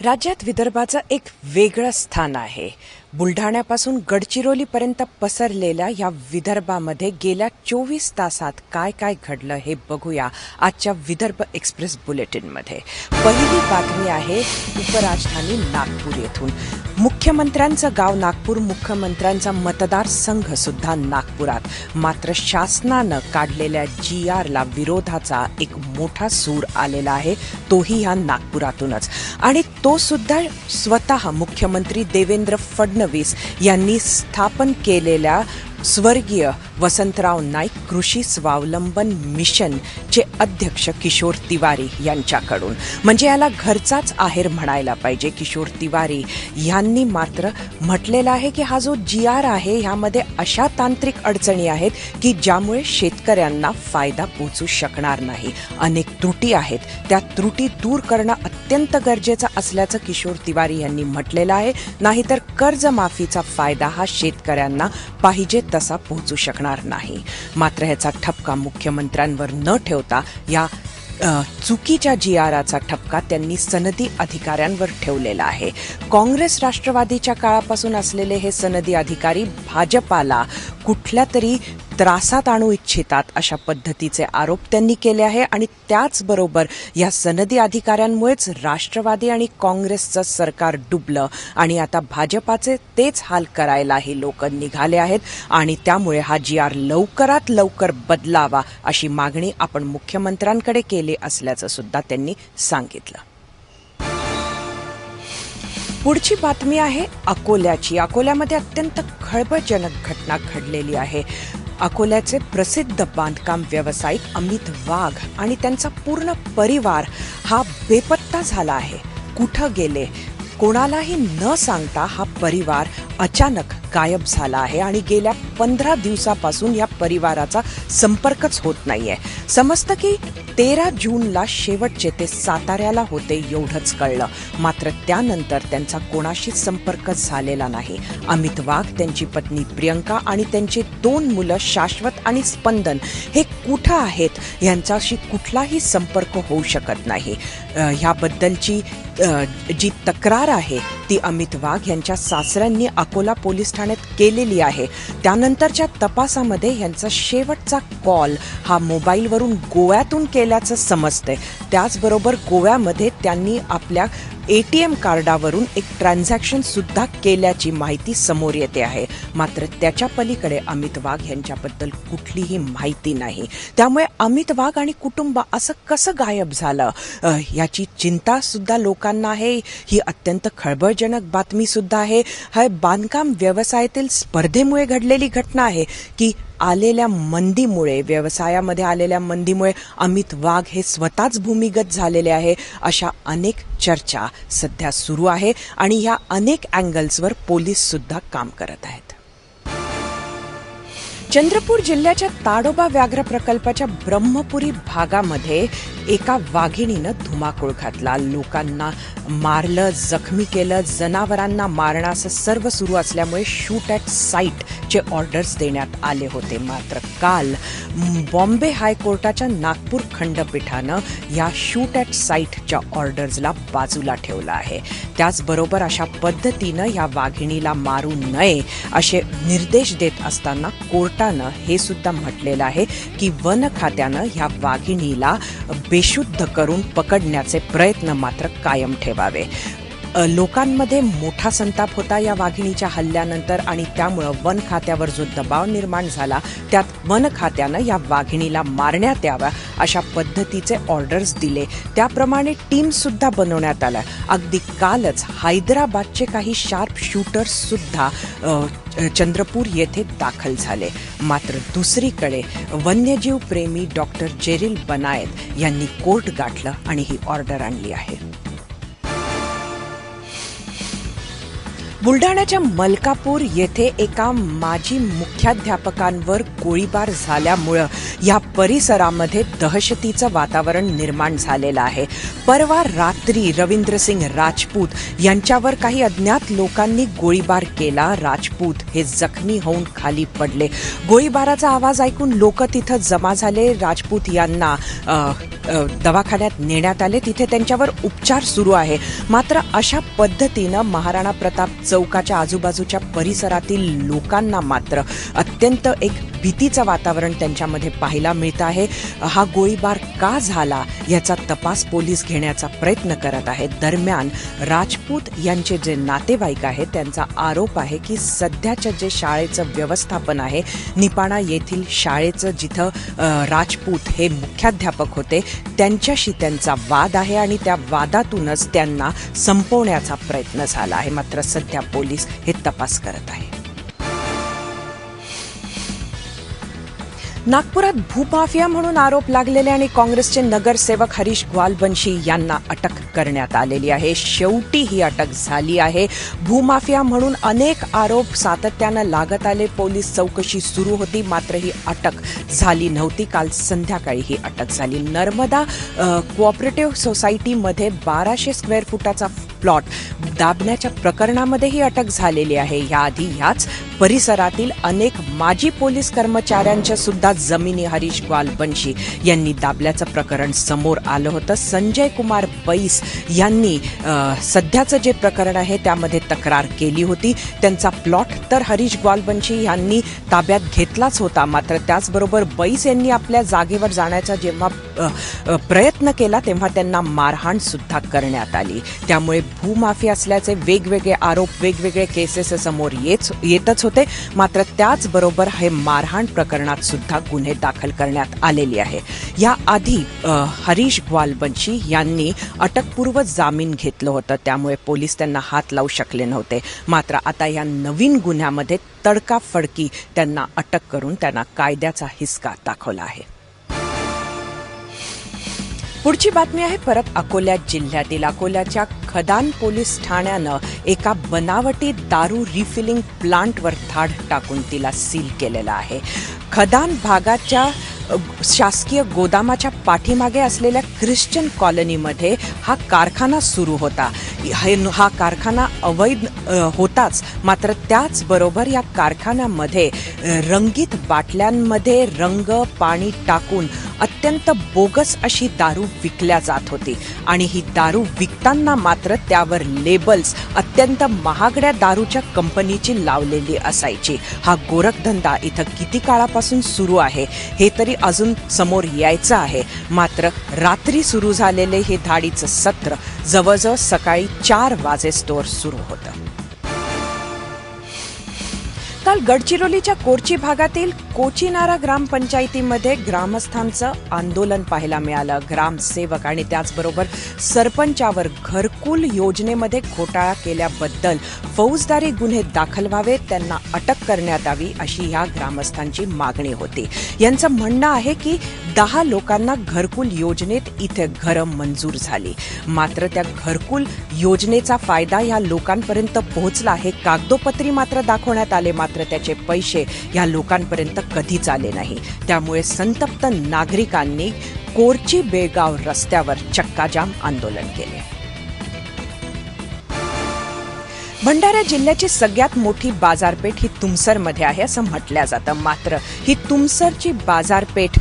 राज्यात विदर्भाचं एक वेगळं स्थान आहे. बुलढाण्यापासून गडचिरोलीपर्यंत पसरलेल्या या विदर्भामध्ये गेल्या 24 तासात काय काय घडलं हे बघूया आजच्या विदर्भ एक्सप्रेस बुलेटिनमध्ये. पहिली बातमी आहे उपराजधानी नागपूर येथून. मुख्यमंत्र्यांचं गाव नागपूर, मुख्यमंत्र्यांचा मतदारसंघ सुद्धा नागपुरात. मात्र शासनानं काढलेल्या GRला विरोधाचा एक मोठा सूर आलेला आहे, तोही ह्या नागपुरातूनच. आणि तो सुद्धा स्वतः मुख्यमंत्री देवेंद्र फडणवीस यांनी स्थापन केलेल्या स्वर्गीय वसंतराव नाईक कृषी स्वावलंबन मिशनचे अध्यक्ष किशोर तिवारी यांच्याकडून. म्हणजे याला घरचाच आहेर म्हणायला पाहिजे. किशोर तिवारी यांनी मात्र म्हटलेलं आहे की हा जो GR आहे ह्यामध्ये अशा तांत्रिक अडचणी आहेत की ज्यामुळे शेतकऱ्यांना फायदा पोहोचू शकणार नाही. अनेक त्रुटी आहेत, त्या त्रुटी दूर करणं अत्यंत गरजेचं असल्याचं किशोर तिवारी यांनी म्हटलेलं आहे. नाहीतर कर्जमाफीचा फायदा हा शेतकऱ्यांना पाहिजे तसा पोहोचू शकणार नाही. मात्र ह्याचा ठपका मुख्यमंत्र्यांवर न ठेवता या चुकीच्या GRचा ठपका त्यांनी सनदी अधिकाऱ्यांवर ठेवलेला आहे. काँग्रेस राष्ट्रवादीच्या काळापासून असलेले हे सनदी अधिकारी भाजपाला कुठल्या तरी त्रासात आणू इच्छितात अशा पद्धतीचे आरोप त्यांनी केले आहे. आणि त्याचबरोबर या सनदी अधिकाऱ्यांमुळेच राष्ट्रवादी आणि काँग्रेसचं सरकार डुबलं आणि आता भाजपाचे तेच हाल करायला हे लोक निघाले आहेत. आणि त्यामुळे हा GR लवकरात लवकर बदलावा अशी मागणी आपण मुख्यमंत्र्यांकडे केली असल्याचं सुद्धा त्यांनी सांगितलं. पुढची बातमी आहे अकोल्याची. अकोल्यामध्ये अत्यंत खळबळजनक घटना घडलेली आहे. अकोल्याचे प्रसिद्ध बांधकाम व्यावसायिक अमित वाघ आणि त्यांचा पूर्ण परिवार हा बेपत्ता झाला आहे. कुठं गेले कोणालाही न सांगता हा परिवार अचानक गायब झाला आहे आणि गेल्या 15 दिवसापासून या परिवाराचा संपर्कच होत नाहीये. समजतं की 13 जूनला शेवटचे ते साताऱ्याला होते एवढंच कळलं. मात्र त्यानंतर त्यांचा कोणाशीच संपर्क झालेला नाही. अमित वाघ, त्यांची पत्नी प्रियंका आणि त्यांची 2 मुलं शाश्वत आणि स्पंदन हे कुठं आहेत यांच्याशी कुठलाही संपर्क होऊ शकत नाही. ह्याबद्दलची जी तक्रार आहे ती अमित वाघ यांच्या सासऱ्यांनी अकोला पोलीस ठाण्यात केलेली आहे. त्यानंतरच्या तपासामध्ये यांचा शेवटचा कॉल हा मोबाईलवरून गोव्यातून केल्याचं समजतंय. त्याचबरोबर गोव्यामध्ये त्यांनी आपल्या ATM कार्डावरून एक ट्रान्झॅक्शन सुद्धा केल्याची माहिती समोर येते आहे. मात्र त्याच्या पलीकडे अमित वाघ यांच्याबद्दल कुठलीही माहिती नाही. त्यामुळे अमित वाघ आणि कुटुंब असं कसं गायब झालं याची चिंता सुद्धा लोकांना आहे. ही अत्यंत खळबळजनक बातमी सुद्धा आहे. हा बांधकाम व्यवसायातील स्पर्धेमुळे घडलेली घटना आहे की आलेल्या मंदीमुळे, व्यवसायामध्ये आलेल्या मंदीमुळे अमित वाघ हे स्वतःच भूमिगत झालेले आहे, अशा अनेक चर्चा सध्या सुरू आहे. आणि या अनेक अँगल्सवर पोलीस सुद्धा काम करत आहेत. चंद्रपूर जिल्ह्याच्या ताडोबा व्याघ्र प्रकल्पाच्या ब्रह्मपुरी भागामध्ये एका वाघिणीनं धुमाकूळ घातला. लोकांना मारलं, जखमी केलं, जनावरांना मारणं असं सर्व सुरू असल्यामुळे शूट ॲट साईटचे ऑर्डर्स देण्यात आले होते. मात्र काल बॉम्बे हायकोर्टाच्या नागपूर खंडपीठानं या शूट ॲट साईटच्या ऑर्डर्सला बाजूला ठेवलं आहे. त्याचबरोबर अशा पद्धतीनं या वाघिणीला मारू नये असे निर्देश देत असताना कोर्टानं हे सुद्धा म्हटलेलं आहे की वन खात्यानं ह्या वाघिणीला बेशुद्ध करून पकडण्याचे प्रयत्न मात्र कायम ठेवावे. लोकांमध्ये मोठा संताप होता या वाघिणीच्या हल्ल्यानंतर आणि त्यामुळं वन खात्यावर जो दबाव निर्माण झाला त्यात वन खात्यानं या वाघिणीला मारण्यात यावा अशा पद्धतीचे ऑर्डर्स दिले. त्याप्रमाणे टीम सुद्धा बनवण्यात आल्या. अगदी कालच हैदराबादचे काही शार्प शूटर्स सुद्धा चंद्रपूर येथे दाखल झाले. मात्र दुसरीकडे वन्यजीव प्रेमी डॉक्टर जेरिल बनायत यांनी कोर्ट गाठलं आणि ही ऑर्डर आणली आहे. बुलढाण्याच्या मलकापूर येथे एका माजी मुख्याध्यापकांवर गोळीबार झाल्यामुळं या परिसरामध्ये दहशतीचं वातावरण निर्माण झालेलं आहे. परवा रात्री रवींद्रसिंग राजपूत यांच्यावर काही अज्ञात लोकांनी गोळीबार केला. राजपूत हे जखमी होऊन खाली पडले. गोळीबाराचा आवाज ऐकून लोक तिथं जमा झाले. राजपूत यांना दवाखान्यात नेण्यात आले. तिथे त्यांच्यावर उपचार सुरू आहे. मात्र अशा पद्धतीनं महाराणा प्रताप चौकाच्या आजूबाजूच्या परिसरातील लोकांना मात्र अत्यंत एक भीतीचं वातावरण त्यांच्यामध्ये पाहायला मिळत आहे. हा गोळीबार का झाला याचा तपास पोलीस घेण्याचा प्रयत्न करत आहेत. दरम्यान राजपूत यांचे जे नातेवाईक आहेत त्यांचा आरोप आहे की सध्याच्या जे शाळेचं व्यवस्थापन आहे, निपाणा येथील शाळेचं जिथं राजपूत हे मुख्याध्यापक होते त्यांच्याशी त्यांचा वाद आहे आणि त्या वादातूनच त्यांना संपवण्याचा प्रयत्न झाला आहे. मात्र सध्या पोलीस हे तपास करत आहेत. नागपुरात भूमाफिया म्हणून आरोप लागलेले आणि काँग्रेसचे नगरसेवक हरीश ग्वालबंशी यांना अटक करण्यात आलेली आहे. शेवटी ही अटक झाली आहे. भूमाफिया म्हणून अनेक आरोप सातत्यानं लागत आले. पोलीस चौकशी सुरू होती, मात्र ही अटक झाली नव्हती. काल संध्याकाळी ही अटक झाली. नर्मदा कोऑपरेटिव्ह सोसायटीमध्ये 1200 स्क्वेअर फुटाचा प्लॉट दाबण्याच्या प्रकरणामध्ये ही अटक झालेली आहे. याआधी याच परिसरातील अनेक माजी पोलीस कर्मचाऱ्यांच्या सुद्धा जमिनी हरीश ग्वालबंशी यांनी दाबल्याचं प्रकरण समोर आलं होतं. संजय कुमार बैस यांनी सध्याचं जे प्रकरण आहे त्यामध्ये तक्रार केली होती. त्यांचा प्लॉट तर हरीश ग्वालबंशी यांनी ताब्यात घेतलाच होता. मात्र त्याचबरोबर बैस यांनी आपल्या जागेवर जाण्याचा जेव्हा प्रयत्न केला तेव्हा त्यांना मारहाण सुद्धा करण्यात आली. त्यामुळे भूमाफी असल्याचे वेगवेगळे आरोप, वेगवेगळे केसेस समोर येतच होते. मात्र त्याचबरोबर हे मारहाण प्रकरणात सुद्धा गुन्हे दाखल करण्यात आलेले आहे. याआधी हरीश ग्वालबंशी यांनी अटकपूर्व जामीन घेतलं होतं, त्यामुळे पोलीस त्यांना हात लावू शकले नव्हते. मात्र आता या नवीन गुन्ह्यामध्ये तडकाफडकी त्यांना अटक करून त्यांना कायद्याचा हिसका दाखवला आहे. पुढची बातमी आहे परत अकोला जिल्ह्यातील. अकोल्याच्या खदान पोलीस ठाण्यानं एका बनावटी दारू रिफिलिंग प्लांटवर धाड टाकून तिला सील केलेलं आहे. खदान भागाच्या शासकीय गोदामाच्या पाठीमागे असलेल्या ख्रिश्चन कॉलनीमध्ये हा कारखाना सुरू होता. हा कारखाना अवैध होताच, मात्र त्याचबरोबर या कारखान्यामध्ये रंगीत बाटल्यांमध्ये रंग पाणी टाकून अत्यंत बोगस अशी दारू विकल्या जात होती आणि ही दारू विकताना मात्र त्यावर लेबल्स अत्यंत महागड्या दारूच्या कंपनीची लावलेली असायची. हा गोरखधंदा इथं किती काळापासून सुरू आहे हे तरी अजून समोर यायचं आहे. मात्र रात्री सुरू झालेले हे धाडीचं सत्र जवळजवळ सकाळी 4 वाजेस्तोवर सुरू होतं. काल गडचिरोलीच्या कोरची भागातील कोचिनारा ग्रामपंचायतीमध्ये ग्रामस्थांचं आंदोलन पाहायला मिळालं. ग्रामसेवक आणि त्याचबरोबर सरपंचावर घरकुल योजनेमध्ये घोटाळा केल्याबद्दल फौजदारी गुन्हे दाखल व्हावेत, त्यांना अटक करण्यात यावी अशी या ग्रामस्थांची मागणी होती. यांचं म्हणणं आहे की 10 लोकांना घरकुल योजनेत इथे घरं मंजूर झाली. मात्र त्या घरकुल योजनेचा फायदा या लोकांपर्यंत पोहोचला हे कागदोपत्री मात्र दाखवण्यात आले. मात्र त्याचे पैसे या लोकांपर्यंत कधीच आले नाही. त्यामुळे संतप्त नागरिकांनी कोरची बेळगाव रस्त्यावर चक्काजाम आंदोलन केले. भंडारा जिल्ह्याची सगळ्यात मोठी बाजारपेठ ही तुमसरमध्ये आहे असं म्हटलं जातं. मात्र ही तुमसरची बाजारपेठ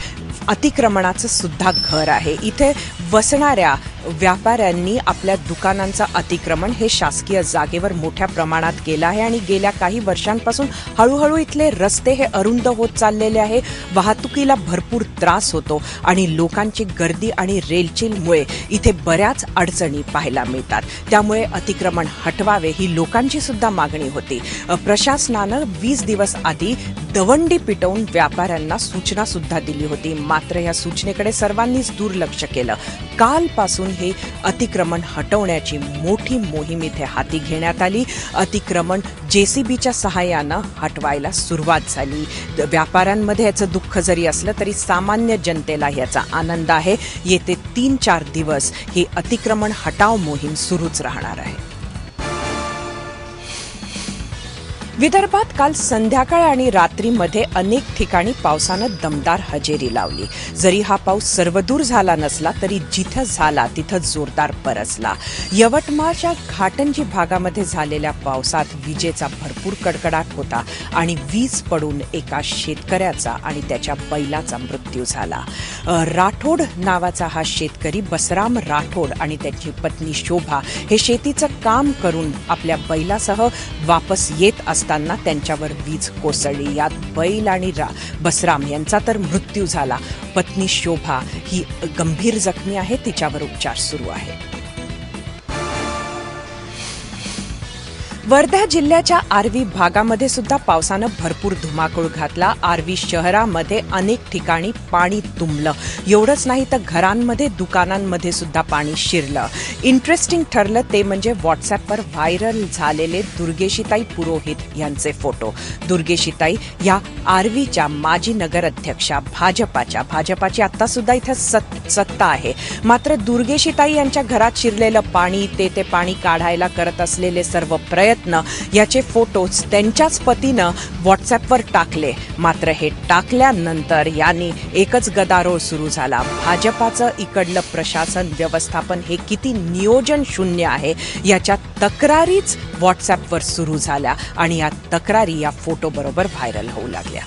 अतिक्रमणाचं सुद्धा घर आहे. इथे वसणाऱ्या व्यापाऱ्यांनी आपल्या दुकानांचं अतिक्रमण हे शासकीय जागेवर मोठ्या प्रमाणात केलं आहे आणि गेल्या काही वर्षांपासून हळूहळू इथले रस्ते हे अरुंद होत चाललेले आहे. वाहतुकीला भरपूर त्रास होतो आणि लोकांची गर्दी आणि रेलचेलमुळे इथे बऱ्याच अडचणी पाहायला मिळतात. त्यामुळे अतिक्रमण हटवावे ही लोकांची सुद्धा मागणी होती. प्रशासनानं 20 दिवस आधी दवंडी पिटवून व्यापाऱ्यांना सूचना सुद्धा दिली होती. मात्र या सूचनेकडे सर्वांनीच दुर्लक्ष केलं. कालपासून हे अतिक्रमण हटवण्याची मोठी मोहीम इथे हाती घेण्यात आली. अतिक्रमण जेसीबीच्या सहाय्यानं हटवायला सुरुवात झाली. व्यापाऱ्यांमध्ये याचं दुःख जरी असलं तरी सामान्य जनतेला याचा आनंद आहे. येते 3-4 दिवस ही अतिक्रमण हटाव मोहीम सुरूच राहणार आहे. विदर्भात काल संध्याकाळ आणि रात्रीमध्ये अनेक ठिकाणी पावसानं दमदार हजेरी लावली. जरी हा पाऊस सर्वदूर झाला नसला तरी जिथं झाला तिथं जोरदार बरसला. यवतमाळच्या घाटंजी भागामध्ये झालेल्या पावसात विजेचा भरपूर कडकडाट होता आणि वीज पडून एका शेतकऱ्याचा आणि त्याच्या बैलाचा मृत्यू झाला. राठोड नावाचा हा शेतकरी बसराम राठोड आणि त्याची पत्नी शोभा हे शेतीचं काम करून आपल्या बैलासह वापस येत असताना त्यांच्यावर वीज कोसळली. यात बैल आणि बसराम यांचा तर मृत्यू झाला. पत्नी शोभा ही गंभीर जखमी आहे, तिच्यावर उपचार सुरू आहेत. वर्धा जिल्ह्याच्या आर्वी भागामध्ये सुद्धा पावसानं भरपूर धुमाकूळ घातला. आर्वी शहरामध्ये अनेक ठिकाणी पाणी तुंबलं. एवढंच नाही तर घरांमध्ये, दुकानांमध्ये सुद्धा पाणी शिरलं. इंटरेस्टिंग ठरलं ते म्हणजे व्हॉट्सअपवर व्हायरल झालेले दुर्गेशीताई पुरोहित यांचे फोटो. दुर्गेशीताई या आर्वीच्या माजी नगराध्यक्षा, भाजपाची आता सुद्धा इथं सत्ता आहे. मात्र दुर्गेशीताई यांच्या घरात शिरलेलं पाणी, ते पाणी काढायला करत असलेले सर्व प्रयत्न, याचे फोटोज त्यांच्याच पतीनं व्हॉट्सअपवर टाकले. मात्र हे टाकल्यानंतर यांनी एकच गदारोळ सुरू झाला. भाजपाचं इकडलं प्रशासन, व्यवस्थापन हे किती नियोजन शून्य आहे याच्या तक्रारीच व्हॉट्सअपवर सुरू झाल्या आणि या तक्रारी या फोटोबरोबर व्हायरल होऊ लागल्या.